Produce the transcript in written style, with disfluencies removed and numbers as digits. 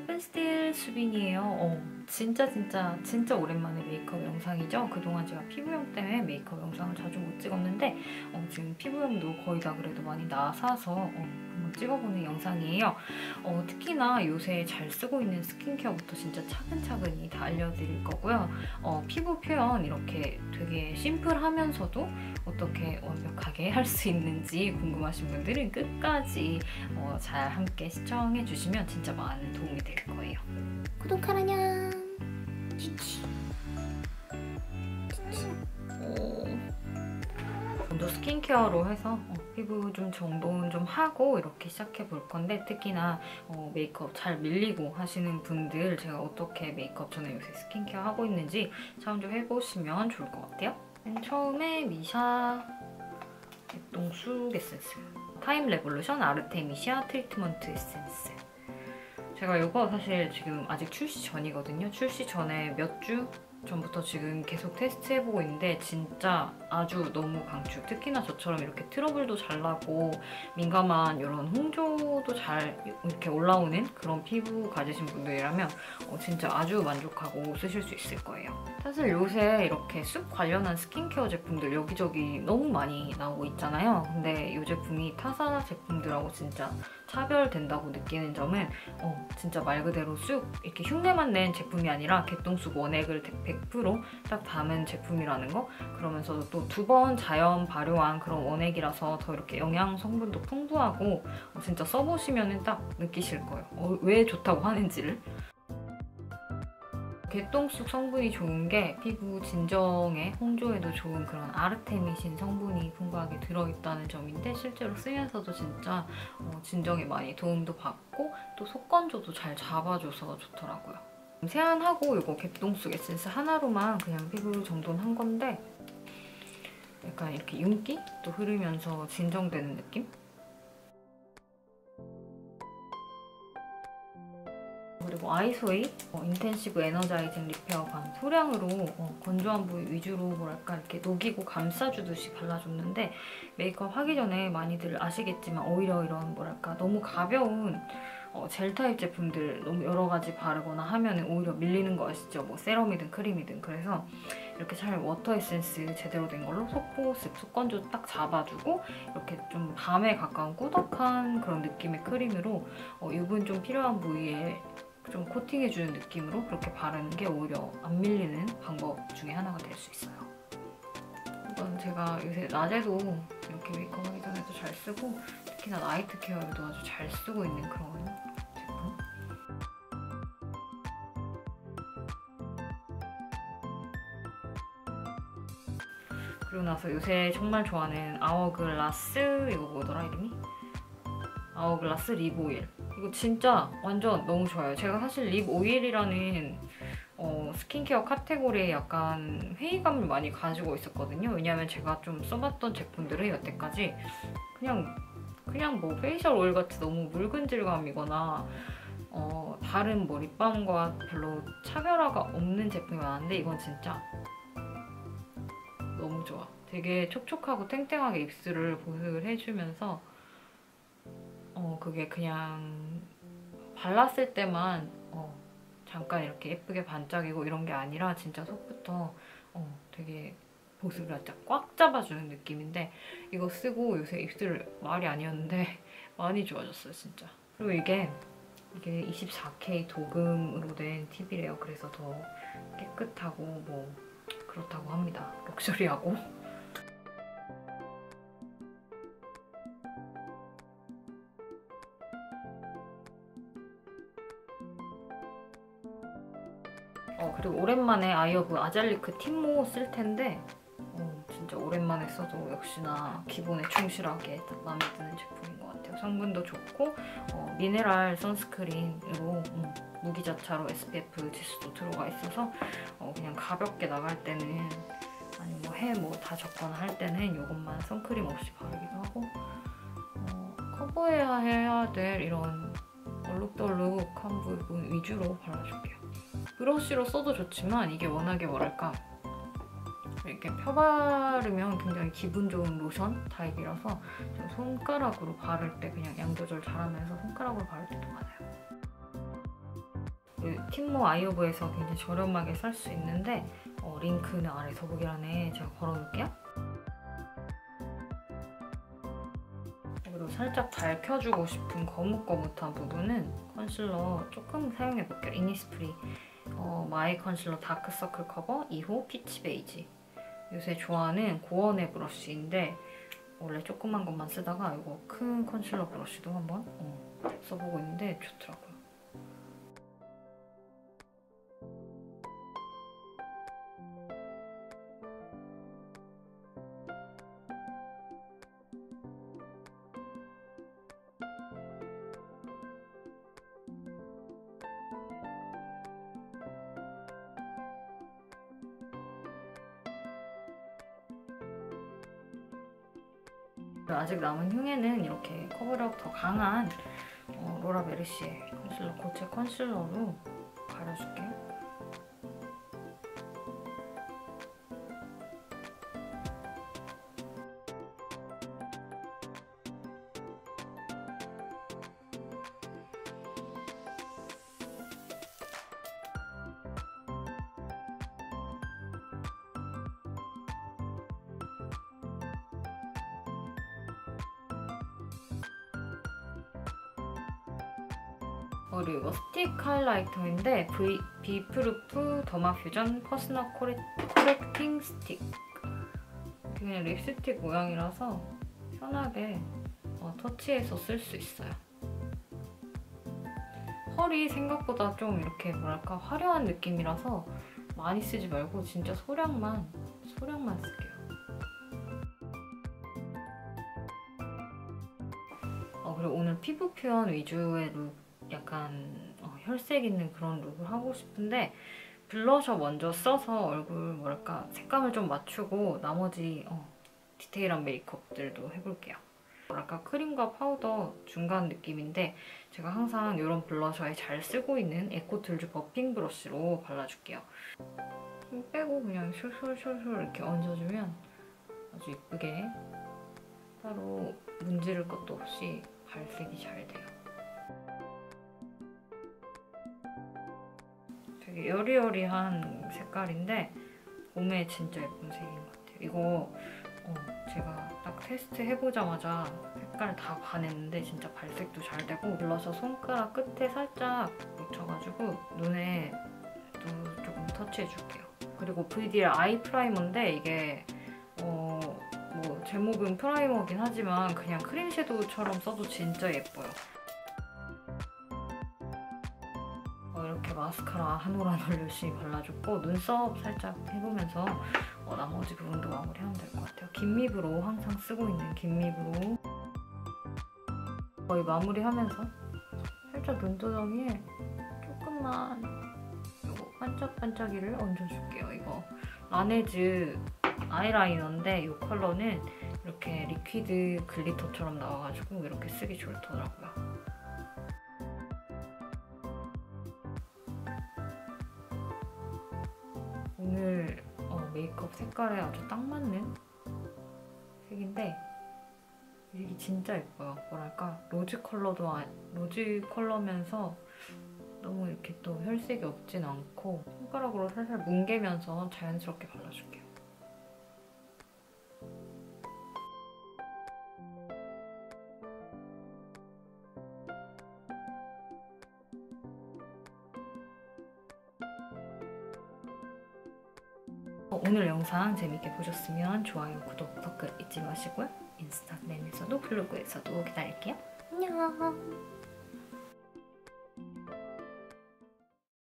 리븐스틸 수빈이에요. 진짜 오랜만에 메이크업 영상이죠. 그동안 제가 피부염 때문에 메이크업 영상을 자주 못 찍었는데 지금 피부염도 거의 다 그래도 많이 나사서 한번 찍어보는 영상이에요. 특히나 요새 잘 쓰고 있는 스킨케어부터 진짜 차근차근히 다 알려드릴 거고요. 피부 표현 이렇게 되게 심플하면서도 어떻게 완벽하게 할 수 있는지 궁금하신 분들은 끝까지 잘 함께 시청해주시면 진짜 많은 도움이 될 거예요. 구독하라냥. 치치. 먼저 스킨케어로 해서 피부 좀 정돈 좀 하고 이렇게 시작해 볼 건데, 특히나 메이크업 잘 밀리고 하시는 분들 제가 어떻게 메이크업 전에 요새 스킨케어 하고 있는지 참 좀 해보시면 좋을 것 같아요. 맨 처음에 미샤 개똥쑥 에센스 타임 레볼루션 아르테미시아 트리트먼트 에센스. 제가 이거 사실 지금 아직 출시 전이거든요. 출시 전에 몇 주 전부터 지금 계속 테스트해보고 있는데 진짜 아주 너무 강추. 특히나 저처럼 이렇게 트러블도 잘 나고 민감한 이런 홍조도 잘 이렇게 올라오는 그런 피부 가지신 분들이라면 진짜 아주 만족하고 쓰실 수 있을 거예요. 사실 요새 이렇게 쑥 관련한 스킨케어 제품들 여기저기 너무 많이 나오고 있잖아요. 근데 이 제품이 타사 제품들하고 진짜 차별된다고 느끼는 점은 진짜 말 그대로 쑥 이렇게 흉내만 낸 제품이 아니라 개똥쑥 원액을 100% 딱 담은 제품이라는 거. 그러면서도 또 2번 자연 발효한 그런 원액이라서 더 이렇게 영양 성분도 풍부하고 진짜 써보시면 딱 느끼실 거예요. 왜 좋다고 하는지를. 개똥쑥 성분이 좋은 게 피부 진정에 홍조에도 좋은 그런 아르테미신 성분이 풍부하게 들어있다는 점인데, 실제로 쓰면서도 진짜 진정에 많이 도움도 받고 또 속건조도 잘 잡아줘서 좋더라고요. 세안하고 이거 개똥쑥 에센스 하나로만 그냥 피부 정돈한 건데 약간 이렇게 윤기도 흐르면서 진정되는 느낌? 그리고 아이소이 인텐시브 에너자이징 리페어 밤 소량으로 건조한 부위 위주로 뭐랄까 이렇게 녹이고 감싸주듯이 발라줬는데, 메이크업 하기 전에 많이들 아시겠지만 오히려 이런 뭐랄까 너무 가벼운 젤 타입 제품들 너무 여러 가지 바르거나 하면 오히려 밀리는 거 아시죠? 뭐 세럼이든 크림이든. 그래서 이렇게 잘 워터 에센스 제대로 된 걸로 속보습, 속건조 딱 잡아주고 이렇게 좀 밤에 가까운 꾸덕한 그런 느낌의 크림으로 유분 좀 필요한 부위에 좀 코팅해주는 느낌으로 그렇게 바르는 게 오히려 안 밀리는 방법 중에 하나가 될 수 있어요. 이건 제가 요새 낮에도 이렇게 메이크업 하기 전에도 잘 쓰고 특히나 나이트 케어에도 아주 잘 쓰고 있는 그런 제품. 그리고 나서 요새 정말 좋아하는 아워글라스, 이거 뭐더라 이름이? 아워글라스 립 오일. 이거 진짜 완전 너무 좋아요. 제가 사실 립 오일이라는 스킨케어 카테고리에 약간 회의감을 많이 가지고 있었거든요. 왜냐면 제가 좀 써봤던 제품들은 여태까지 그냥 뭐 페이셜 오일 같이 너무 묽은 질감이거나 다른 뭐 립밤과 별로 차별화가 없는 제품이 많은데, 이건 진짜 너무 좋아. 되게 촉촉하고 탱탱하게 입술을 보습을 해주면서 그게 그냥 발랐을 때만 잠깐 이렇게 예쁘게 반짝이고 이런 게 아니라 진짜 속부터 되게 보습을 살짝 꽉 잡아주는 느낌인데, 이거 쓰고 요새 입술 말이 아니었는데 많이 좋아졌어요 진짜. 그리고 이게 24K 도금으로 된 팁이래요. 그래서 더 깨끗하고 뭐 그렇다고 합니다. 럭셔리하고. 그리고 오랜만에 아이어브 아잘리크 틴모 쓸 텐데 진짜 오랜만에 써도 역시나 기본에 충실하게 딱 마음에 드는 제품인 것 같아요. 성분도 좋고 미네랄 선스크린으로 무기자차로 SPF 지수도 들어가 있어서 그냥 가볍게 나갈 때는, 아니 뭐 해 뭐 다 적거나 할 때는 이것만 선크림 없이 바르기도 하고 커버해야 될 이런 얼룩덜룩한 부분 위주로 발라줄게요. 브러쉬로 써도 좋지만 이게 워낙에 뭐랄까 이렇게 펴바르면 굉장히 기분 좋은 로션 타입이라서 손가락으로 바를 때 그냥 양 조절 잘하면서 손가락으로 바를 때도 많아요. 그 팀모 아이오브에서 굉장히 저렴하게 살 수 있는데 링크는 아래 더보기란에 제가 걸어놓을게요. 그리고 살짝 밝혀주고 싶은 거뭇거뭇한 부분은 컨실러 조금 사용해볼게요. 이니스프리 마이 컨실러 다크서클 커버 2호 피치 베이지. 요새 좋아하는 고원의 브러쉬인데 원래 조그만 것만 쓰다가 이거 큰 컨실러 브러쉬도 한번 써보고 있는데 좋더라고요. 아직 남은 흉에는 이렇게 커버력 더 강한 로라 메르시의 컨실러, 고체 컨실러로 가려줄게요. 그리고 이거 스틱 하이라이터인데 비프루프 더마 퓨전 퍼스널 코렉팅 스틱. 그냥 립스틱 모양이라서 편하게 터치해서 쓸 수 있어요. 펄이 생각보다 좀 이렇게 뭐랄까 화려한 느낌이라서 많이 쓰지 말고 진짜 소량만 쓸게요. 그리고 오늘 피부 표현 위주의 룩, 약간 혈색 있는 그런 룩을 하고 싶은데 블러셔 먼저 써서 얼굴 뭐랄까 색감을 좀 맞추고 나머지 디테일한 메이크업들도 해볼게요. 뭐랄까 크림과 파우더 중간 느낌인데 제가 항상 이런 블러셔에 잘 쓰고 있는 에코툴즈 버핑 브러쉬로 발라줄게요. 힘 빼고 그냥 숄숄숄숄 이렇게 얹어주면 아주 예쁘게 따로 문지를 것도 없이 발색이 잘 돼요. 되게 여리여리한 색깔인데 봄에 진짜 예쁜 색인 것 같아요. 이거 제가 딱 테스트 해보자마자 색깔 다 반했는데 진짜 발색도 잘 되고 블러셔 손가락 끝에 살짝 묻혀가지고 눈에 또 조금 터치해줄게요. 그리고 VDL 아이 프라이머인데 이게 뭐 제목은 프라이머긴 하지만 그냥 크림 섀도우처럼 써도 진짜 예뻐요. 이렇게 마스카라 한 올 한 올 열심히 발라줬고 눈썹 살짝 해보면서 나머지 부분도 마무리하면 될 것 같아요. 긴립으로 항상 쓰고 있는 긴립으로 거의 마무리하면서 살짝 눈두덩이에 조금만 이거 반짝반짝이를 얹어줄게요. 이거 라네즈 아이라이너인데 이 컬러는 이렇게 리퀴드 글리터처럼 나와가지고 이렇게 쓰기 좋더라고요. 오늘 메이크업 색깔에 아주 딱 맞는 색인데 이게 진짜 예뻐요. 뭐랄까 로즈 컬러면서 너무 이렇게 또 혈색이 없진 않고 손가락으로 살살 뭉개면서 자연스럽게 발라줄게요. 오늘 영상 재밌게 보셨으면 좋아요, 구독, 댓글 잊지 마시고요. 인스타그램에서도 블로그에서도 기다릴게요. 안녕.